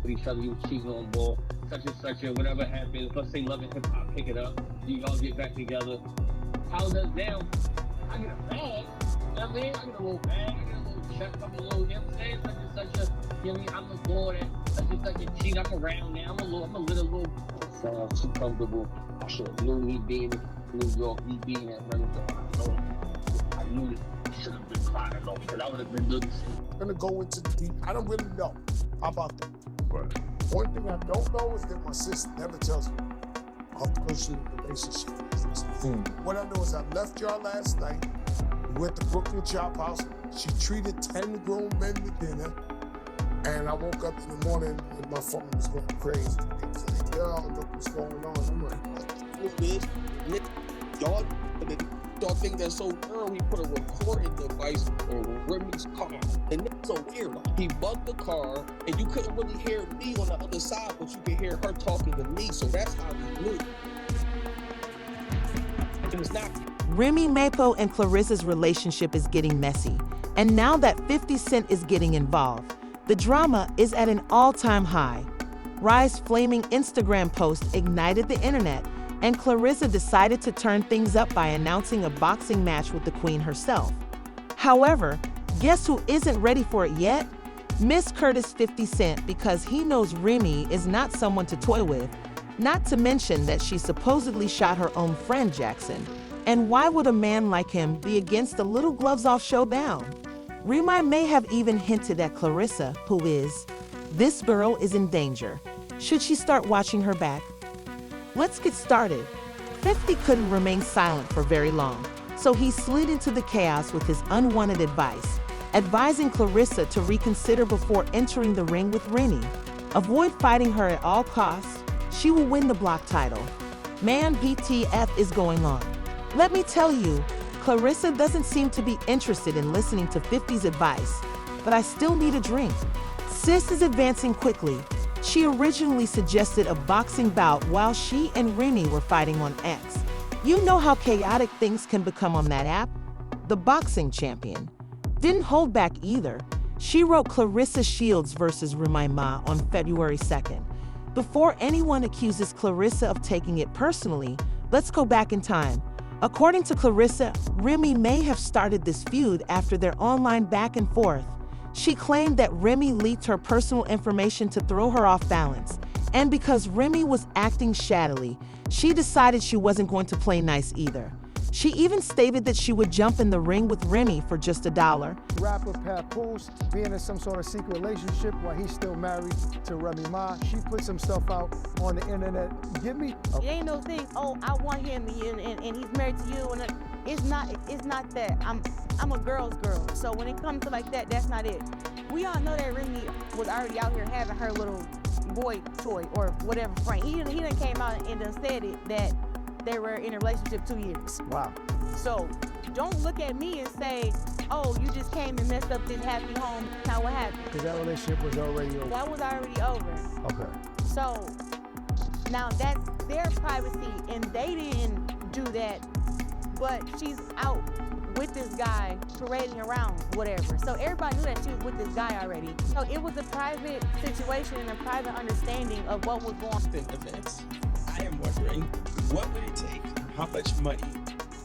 with each other. You was cheating on ball, such and whatever happens. Let's say Love and Hip Hop pick it up. You all get back together. How does now? I get a bag. You know what I mean? I get a little bag. I get a little check. I'm a little. You know what I'm saying? Such a. You know what I mean? I'm a boy that such a cheat. I'm around now. I'm a little. So too comfortable. I should have knew me being in New York, me being at Remington. I knew it should have been crying though, because I would have been looking. I'm gonna go into the deep. I don't really know about that. Right. One thing I don't know is that my sister never tells me how close the relationship is. What I know is I left y'all last night. We went to Brooklyn Chop House. She treated 10 grown men to dinner. And I woke up in the morning and my phone was going crazy. It was like, yo, look what's going on. I'm like, what the fuck is? Y'all think that's so thorough, he put a recording device on Remy's car. And that's so weird. He bugged the car, and you couldn't really hear me on the other side, but you could hear her talking to me, so that's how we knew. It was not. Remy Ma and Clarissa's relationship is getting messy. And now that 50 Cent is getting involved, the drama is at an all-time high. Rye's flaming Instagram post ignited the internet, and Clarissa decided to turn things up by announcing a boxing match with the Queen herself. However, guess who isn't ready for it yet? Miss Curtis 50 Cent, because he knows Remy is not someone to toy with, not to mention that she supposedly shot her own friend Jackson. And why would a man like him be against a little gloves-off showdown? Remy may have even hinted at Clarissa, who is, this girl is in danger. Should she start watching her back? Let's get started. 50 couldn't remain silent for very long, so he slid into the chaos with his unwanted advice, advising Clarissa to reconsider before entering the ring with Remy. Avoid fighting her at all costs. She will win the block title. Man, PTF is going on. Let me tell you, Clarissa doesn't seem to be interested in listening to 50's advice, but I still need a drink. Sis is advancing quickly. She originally suggested a boxing bout while she and Remy were fighting on X. You know how chaotic things can become on that app? The boxing champion didn't hold back either. She wrote Clarissa Shields versus Remy Ma on February 2nd. Before anyone accuses Clarissa of taking it personally, let's go back in time. According to Clarissa, Remy may have started this feud after their online back and forth. She claimed that Remy leaked her personal information to throw her off balance. And because Remy was acting shaddily, she decided she wasn't going to play nice either. She even stated that she would jump in the ring with Remy for just $1. Rapper Papoose being in some sort of secret relationship while he's still married to Remy Ma. She put some stuff out on the internet. Give me. It ain't no thing. Oh, I want him and he's married to you. And it's not that. I'm a girl's girl. So when it comes to like that, that's not it. We all know that Remy was already out here having her little boy toy or whatever friend. He done came out and done said it that they were in a relationship 2 years. Wow. So don't look at me and say, oh, you just came and messed up this happy home. Now what happened? Because that relationship was already over. That was already over. Okay. So now that's their privacy and they didn't do that, but she's out with this guy parading around, whatever. So everybody knew that she was with this guy already. So it was a private situation and a private understanding of what was going on. Events. I am wondering, what would it take, how much money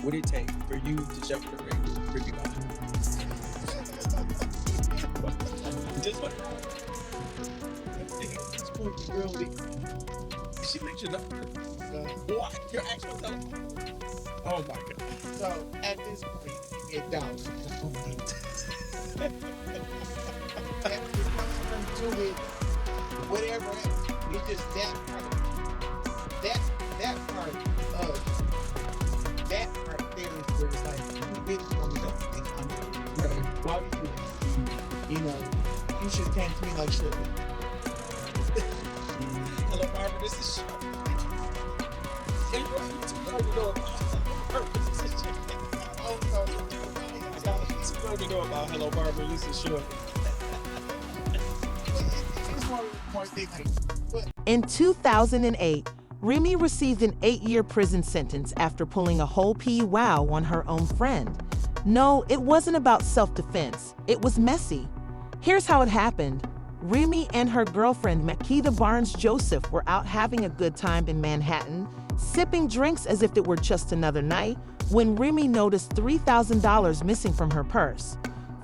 would it take for you to jump in the ring with Remy Ma? Just wondering. This poor girl, she makes your number. What? Your actual telephone? Oh my God. So at this point, it doubts. After it comes to it, whatever, it's just that part. That part there is where it's like, you really want me to think why would you do that? You know, you should have came to me like shit. Hello, Barbara, this is Sean. Hey, bro, you too young to know about this is Sean. Oh, no. You too young to know about Hello, Barbara, this is Sean. It's more thing like, In 2008, Remy received an 8-year prison sentence after pulling a whole wow on her own friend. No, it wasn't about self-defense. It was messy. Here's how it happened. Remy and her girlfriend Makita Barnes-Joseph were out having a good time in Manhattan, sipping drinks as if it were just another night, when Remy noticed $3,000 missing from her purse.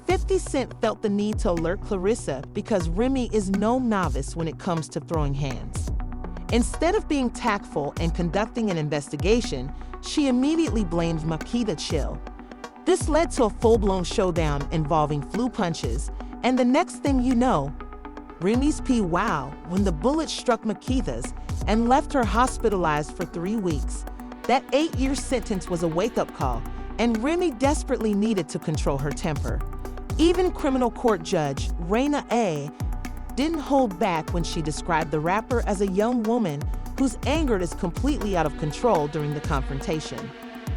50 Cent felt the need to alert Clarissa because Remy is no novice when it comes to throwing hands. Instead of being tactful and conducting an investigation, she immediately blamed Makita Chill. This led to a full-blown showdown involving flu punches, and the next thing you know, Remy's wow when the bullet struck Makita's and left her hospitalized for 3 weeks. That 8-year sentence was a wake-up call, and Remy desperately needed to control her temper. Even criminal court judge Remy Ma didn't hold back when she described the rapper as a young woman whose anger is completely out of control during the confrontation.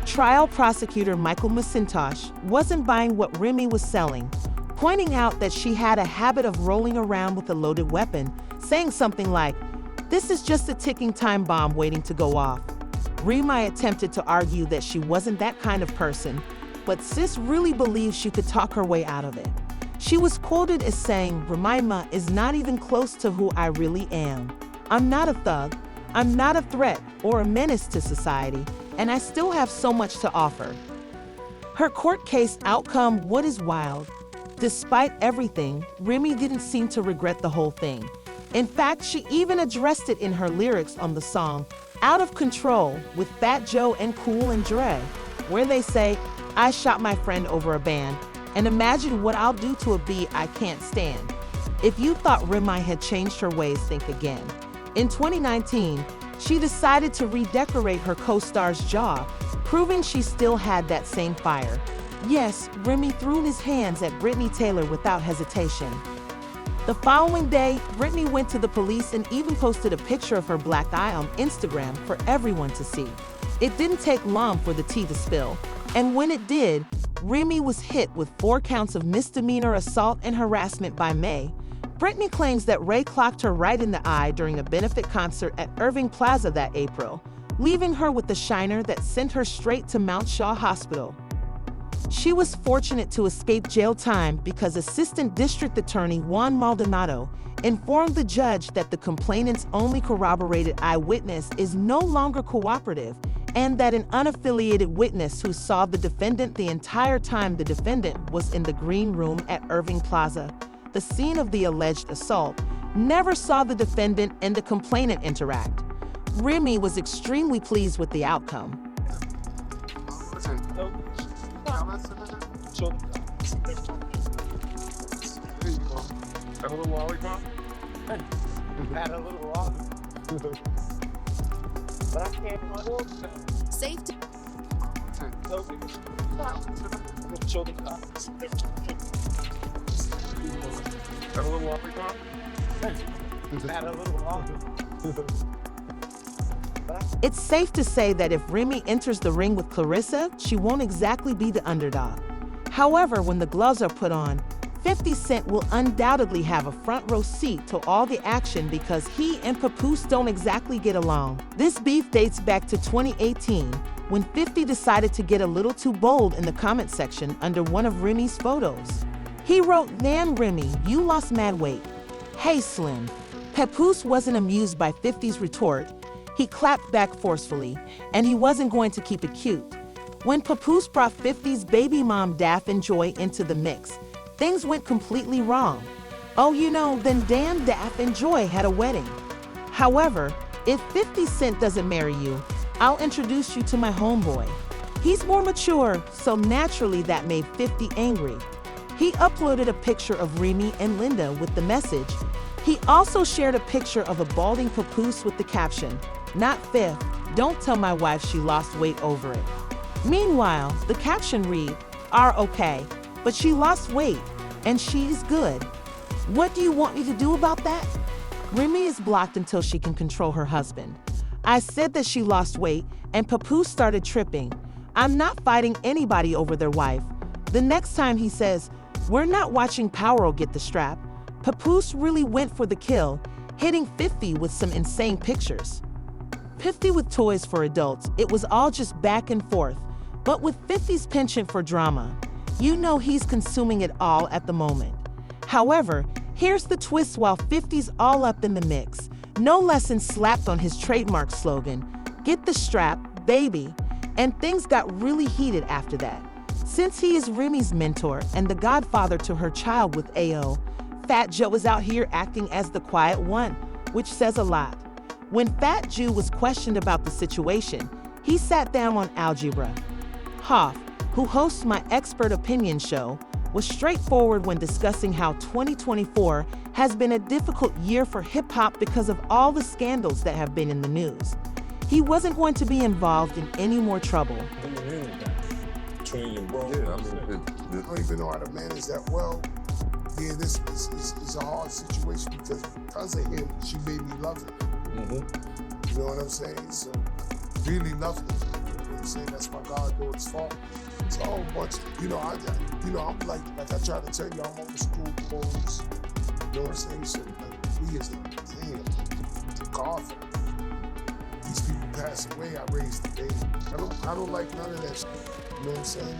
Trial prosecutor Michael McIntosh wasn't buying what Remy was selling, pointing out that she had a habit of rolling around with a loaded weapon, saying something like, "This is just a ticking time bomb waiting to go off." Remy attempted to argue that she wasn't that kind of person, but sis really believed she could talk her way out of it. She was quoted as saying, "Remy Ma is not even close to who I really am. I'm not a thug, I'm not a threat or a menace to society, and I still have so much to offer." Her court case outcome, what is wild? Despite everything, Remy didn't seem to regret the whole thing. In fact, she even addressed it in her lyrics on the song Out of Control with Fat Joe and Cool and Dre, where they say, "I shot my friend over a band, and imagine what I'll do to a beat I can't stand." If you thought Remy had changed her ways, think again. In 2019, she decided to redecorate her co-star's jaw, proving she still had that same fire. Yes, Remy threw his hands at Brittany Taylor without hesitation. The following day, Brittany went to the police and even posted a picture of her black eye on Instagram for everyone to see. It didn't take long for the tea to spill, and when it did, Remy was hit with 4 counts of misdemeanor assault and harassment by May. Brittany claims that Ray clocked her right in the eye during a benefit concert at Irving Plaza that April, leaving her with a shiner that sent her straight to Mount Shaw Hospital. She was fortunate to escape jail time because Assistant District Attorney Juan Maldonado informed the judge that the complainant's only corroborated eyewitness is no longer cooperative and that an unaffiliated witness who saw the defendant the entire time the defendant was in the green room at Irving Plaza, the scene of the alleged assault, never saw the defendant and the complainant interact. Remy was extremely pleased with the outcome. A little lollipop? Had a little off. But I can't hold that. Safety. A little lollipop? Had a little off. It's safe to say that if Remy enters the ring with Clarissa, she won't exactly be the underdog. However, when the gloves are put on, 50 Cent will undoubtedly have a front row seat to all the action because he and Papoose don't exactly get along. This beef dates back to 2018 when 50 decided to get a little too bold in the comment section under one of Remy's photos. He wrote, "Man, Remy, you lost mad weight. Hey, Slim." Papoose wasn't amused by 50's retort. He clapped back forcefully, and he wasn't going to keep it cute. When Papoose brought 50's baby mom Daff and Joy into the mix, things went completely wrong. Oh, then damn Daff and Joy had a wedding. However, if 50 Cent doesn't marry you, I'll introduce you to my homeboy. He's more mature, so naturally that made 50 angry. He uploaded a picture of Remy and Linda with the message. He also shared a picture of a balding Papoose with the caption, "Not fifth, don't tell my wife she lost weight over it." Meanwhile, the caption read, "Are okay, but she lost weight, and she's good. What do you want me to do about that?" Remy is blocked until she can control her husband. I said that she lost weight, and Papoose started tripping. I'm not fighting anybody over their wife. The next time he says, "We're not watching Power'll get the strap," Papoose really went for the kill, hitting 50 with some insane pictures. 50 with toys for adults, it was all just back and forth. But with 50's penchant for drama, he's consuming it all at the moment. However, Here's the twist while 50's all up in the mix. No lesson slapped on his trademark slogan, "Get the strap, baby," and things got really heated after that. Since he is Remy's mentor and the godfather to her child with AO, Fat Joe is out here acting as the quiet one, which says a lot. When Fat Jew was questioned about the situation, he sat down on Algebra. Hoff, who hosts my Expert Opinion show, was straightforward when discussing how 2024 has been a difficult year for hip-hop because of all the scandals that have been in the news. He wasn't going to be involved in any more trouble. Between your bro. Yeah, I don't even know how to manage that well. Yeah, this is a hard situation because of him, she made me love it. You know what I'm saying? So, really love it. You know what I'm saying? That's my goddaughter's fault. It's a whole bunch of, I'm like I try to tell you, I'm old school boys. You know what I'm saying? So, like, we as damn, to God for these people pass away, I raised the baby. I don't like none of that shit. You know what I'm saying?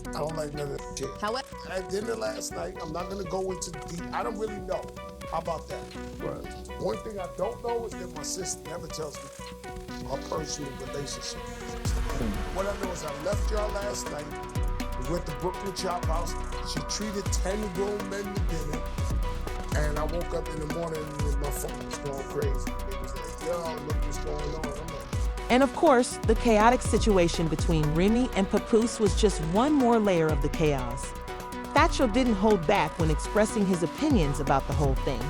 I don't like none of that shit. However, At dinner last night, I'm not gonna go into the deep. I don't really know. How about that? Right. One thing I don't know is that my sister never tells me our personal relationship. What I know is I left y'all last night. We went to Brooklyn Chop House. She treated 10 grown men to dinner. And I woke up in the morning and my phone was going crazy. It was like, yo, look what's going on. I'm like, And of course, the chaotic situation between Remy and Papoose was just one more layer of the chaos. Fat Joe didn't hold back when expressing his opinions about the whole thing.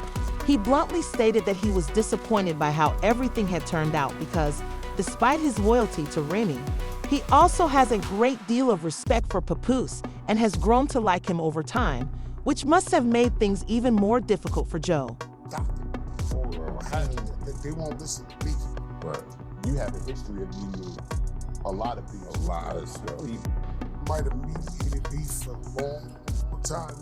He bluntly stated that he was disappointed by how everything had turned out because, despite his loyalty to Remy, he also has a great deal of respect for Papoose and has grown to like him over time, which must have made things even more difficult for Joe. They won't listen to me. Right. You have a history of being a lot of things. A lot of stuff. Might have mediated beef for a long time.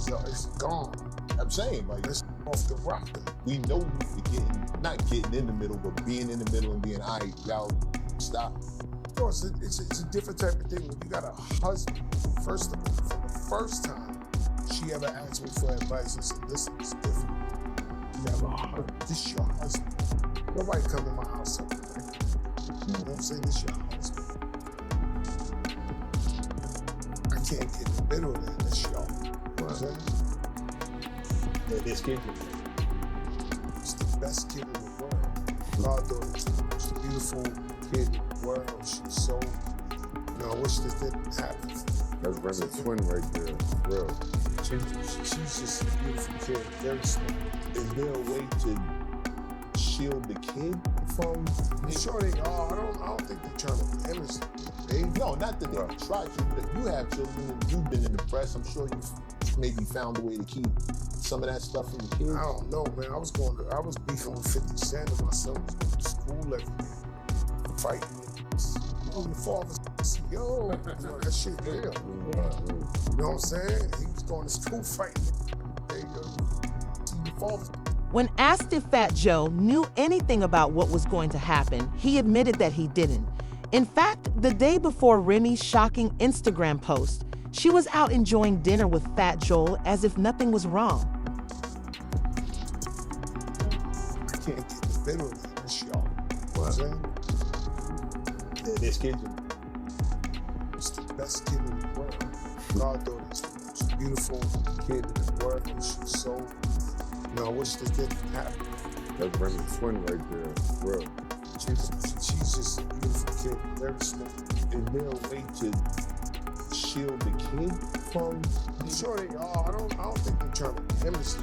Now it's gone. I'm saying, like, It's off the rocker. we know you for not getting in the middle, but being in the middle and being, all right, y'all, stop. Of course, it's a different type of thing. When you got a husband, first of all, for the first time she ever asked me for advice and said, listen, it's different. You have a husband. This your husband. Nobody come to my house up there. You know what I'm saying? This your husband. I can't get in the middle of that. That's y'all. You know what I'm saying? This kid, It's the best kid in the world. Goddaughter, she's a beautiful kid in the world. She's so, I wish this didn't happen. That's Remy's twin right there. Real. She's just a beautiful kid, very smart. is there a way to shield the kid from? I'm sure they are. I don't think they're trying to image they No, not that they try to, but you have children and you've been in the press. I'm sure you've maybe found a way to keep some of that stuff from the kids. I don't know, man. I was beefing with 50 Cent and my son was going to school every day, fighting. Your father's yo, that shit real. You know what I'm saying? He was going to school fighting. There you go. See your father's. When asked if Fat Joe knew anything about what was going to happen, he admitted that he didn't. In fact, the day before Remy's shocking Instagram post, she was out enjoying dinner with Fat Joel as if nothing was wrong. I can't get the middle of this, y'all. You know what I'm saying? This kid, It's the best kid in the world. Goddaughter is the most beautiful kid in the world. And she's so, I wish this didn't happen. That's Remy's twin right there. Real. She's just a beautiful kid, very smart. is there a way to shield the kid from? I'm sure they are. I don't think they're trying to image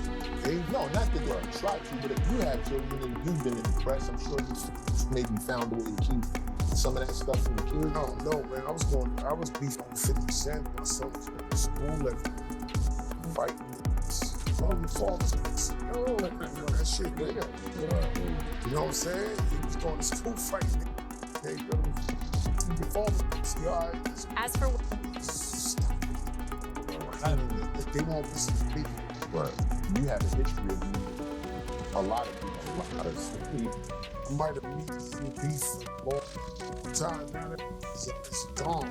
they No, not that they try to, but if you have children and you've been in the press, I'm sure you've maybe found a way to keep some of that stuff from the kids. I don't know, man. I was beefing on 50 Cent. My son was going to school every day, fighting. Oh, your father's that shit real. You know what I'm saying? He was going to school fighting. There you go. Your father's guys. as for They won't listen to me. Right. You have a history of being a lot of people, a lot of stuff. I might have mediated beef for a long time. Now it's gone.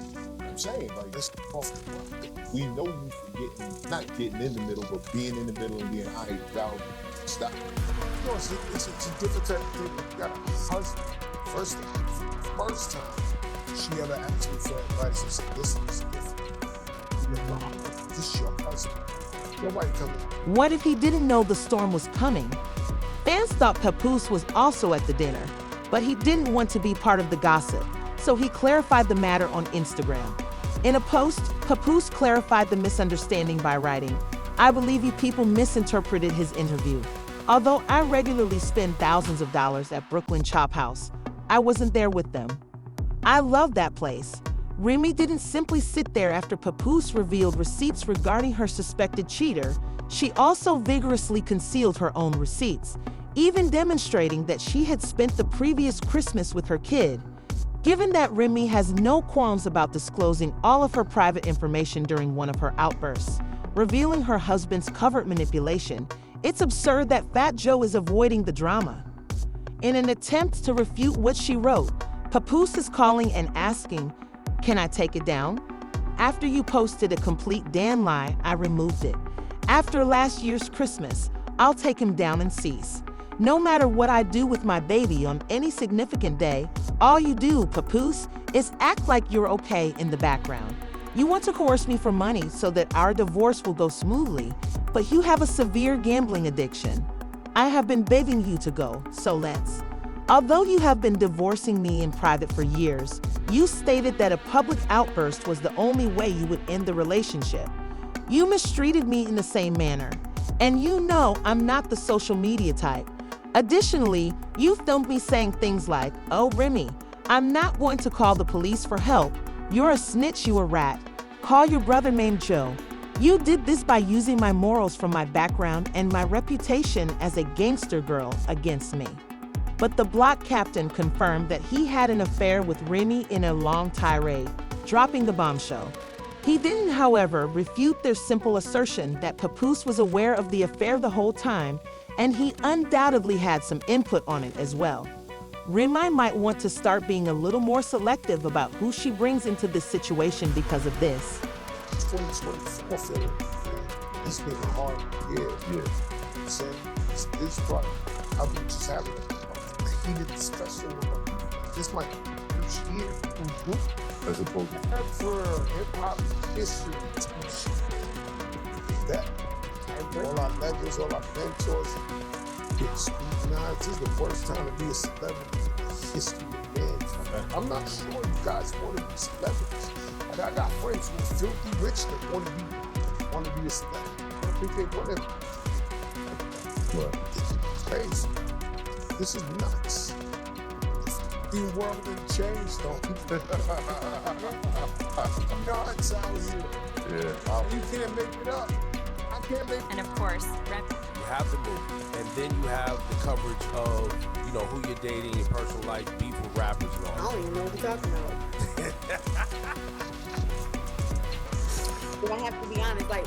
I'm saying. Like, Let's get off the block. we know you for not getting in the middle, but being in the middle and being, all right, y'all, stop. You know, it's a different type of thing. You got a husband. First time she ever asked me for advice and said, listen, it's different. This is your husband. Nobody coming. What if he didn't know the storm was coming? Fans thought Papoose was also at the dinner, but he didn't want to be part of the gossip, so he clarified the matter on Instagram. In a post, Papoose clarified the misunderstanding by writing, "I believe you people misinterpreted his interview. Although I regularly spend thousands of dollars at Brooklyn Chop House, I wasn't there with them. I love that place." Remy didn't simply sit there after Papoose revealed receipts regarding her suspected cheater. She also vigorously concealed her own receipts, even demonstrating that she had spent the previous Christmas with her kid. Given that Remy has no qualms about disclosing all of her private information during one of her outbursts, revealing her husband's covert manipulation, it's absurd that Fat Joe is avoiding the drama. In an attempt to refute what she wrote, Papoose is calling and asking, "Can I take it down? After you posted a complete damn lie, I removed it. After last year's Christmas, I'll take him down and cease. No matter what I do with my baby on any significant day, all you do, Papoose, is act like you're okay in the background. You want to coerce me for money so that our divorce will go smoothly, but you have a severe gambling addiction. I have been begging you to go, so let's." Although you have been divorcing me in private for years, you stated that a public outburst was the only way you would end the relationship. You mistreated me in the same manner, and you know I'm not the social media type. Additionally, you filmed me saying things like, "Oh, Remy, I'm not going to call the police for help. You're a snitch, you a rat. Call your brother named Joe." You did this by using my morals from my background and my reputation as a gangster girl against me. But the block captain confirmed that he had an affair with Remy in a long tirade, dropping the bombshell. He didn't, however, refute their simple assertion that Papoose was aware of the affair the whole time, and he undoubtedly had some input on it as well. Remy might want to start being a little more selective about who she brings into this situation because of this. 2024 feeling. It's been a hard year. Yeah. I'm saying it's probably, I've been just having a heated discussion about this might be each year. As opposed to Ever hip hop history. That all our legends, all our mentors get scrutinized. This is the worst time to be a celebrity in the history of mankind. I'm not sure you guys want to be celebrities. Like, I got friends who are filthy rich that want to be a celebrity. I don't think they want to. what? It's crazy. This is nuts. The world didn't change, though. Nuts out here. Yeah. You can't make it up. I can't make it up. And of course, You have the movie, and then you have the coverage of, you know, who you're dating, your personal life, beef with rappers and all. I don't even know what you're talking about. But I have to be honest, like,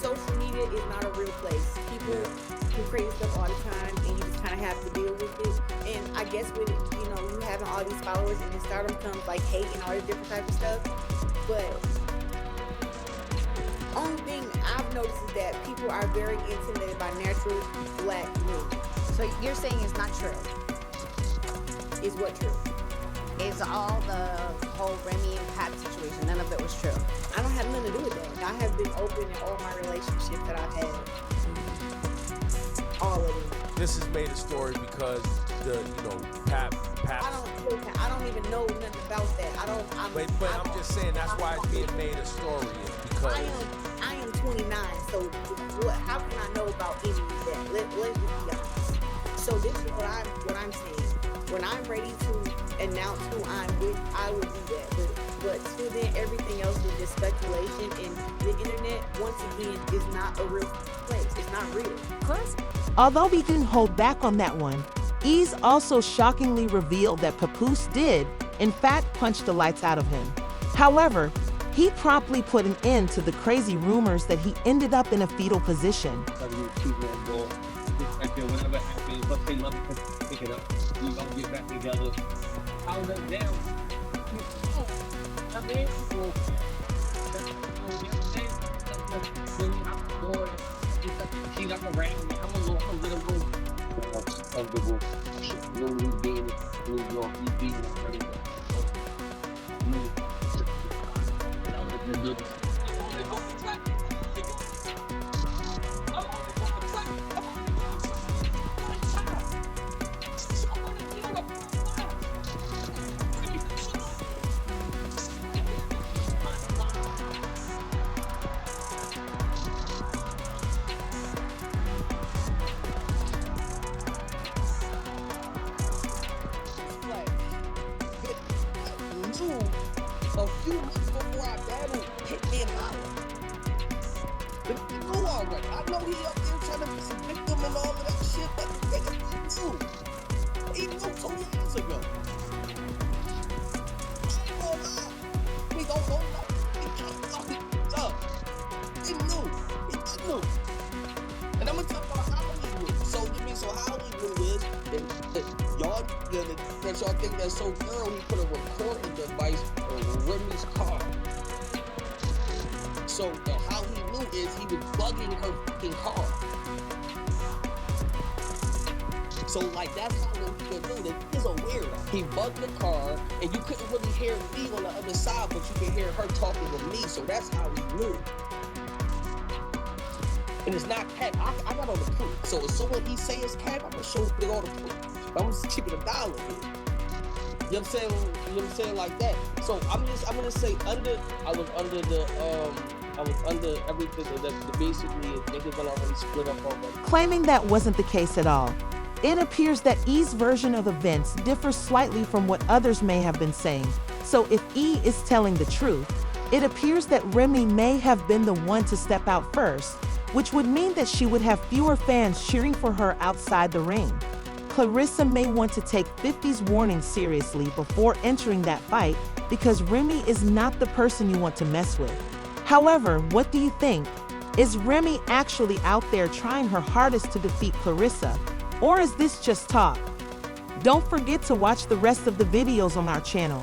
social media is not a real place. People do crazy stuff all the time, and you just kind of have to deal with it. And I guess with it, you know, you having all these followers, and then stardom comes like hate and all this different type of stuff. But only thing I've noticed is that people are very intimidated by natural black men. so you're saying it's not true. Is what true? It's all the whole Remy and Pat situation. None of it was true. I don't have nothing to do with that. I have been open in all my relationships that I've had. All of them. This has made a story because the, you know, Pat. I don't even know nothing about that. But I'm just saying that's why it's being made a story, is because I am 29, so how can I know about any of that? Let's just be honest. So this is what I'm saying. When I'm ready to announce who I'm with, I will do that. But till then, everything else is just speculation, and the internet, once again, is not a real place. It's not real. Chris? Although he didn't hold back on that one, Eazy also shockingly revealed that Papoose did, in fact, punch the lights out of him. However, he promptly put an end to the crazy rumors that he ended up in a fetal position. Whatever happens, let's say love it, pick it up. You gonna get back together. How does now? I mean, well, she got around me. I'm a little comfortable. Really being New York, he being everything. A few months before I battled, hit me and Lala. But he knew already. I know he up there trying to be a victim and all of that shit, but the nigga knew. He knew 2 years ago. I ain't gonna lie. We don't know nothing. He can't fucking up. He knew. He knew. And I'm gonna talk about how he knew. So how he knew is y'all, that y'all think that's so thorough, he put a recording device on Remy's car. So how he knew is he was bugging her fucking car. So like that's how he knew that he's a weirdo. He bugged the car, and you couldn't really hear me on the other side, but you could hear her talking to me. So that's how he knew. And it's not cap. I got all the proof. So as soon as he say it's cap, I'm gonna show you all the proof. I'm just keeping $1 here. You know what I'm saying? You know what I'm saying, like that. So I'm gonna say I was under everything that basically niggas been already split up already. Claiming that wasn't the case at all. It appears that E's version of events differs slightly from what others may have been saying. So if E is telling the truth, it appears that Remy may have been the one to step out first, which would mean that she would have fewer fans cheering for her outside the ring. Clarissa may want to take 50's warning seriously before entering that fight because Remy is not the person you want to mess with. However, what do you think? Is Remy actually out there trying her hardest to defeat Clarissa? Or is this just talk? Don't forget to watch the rest of the videos on our channel.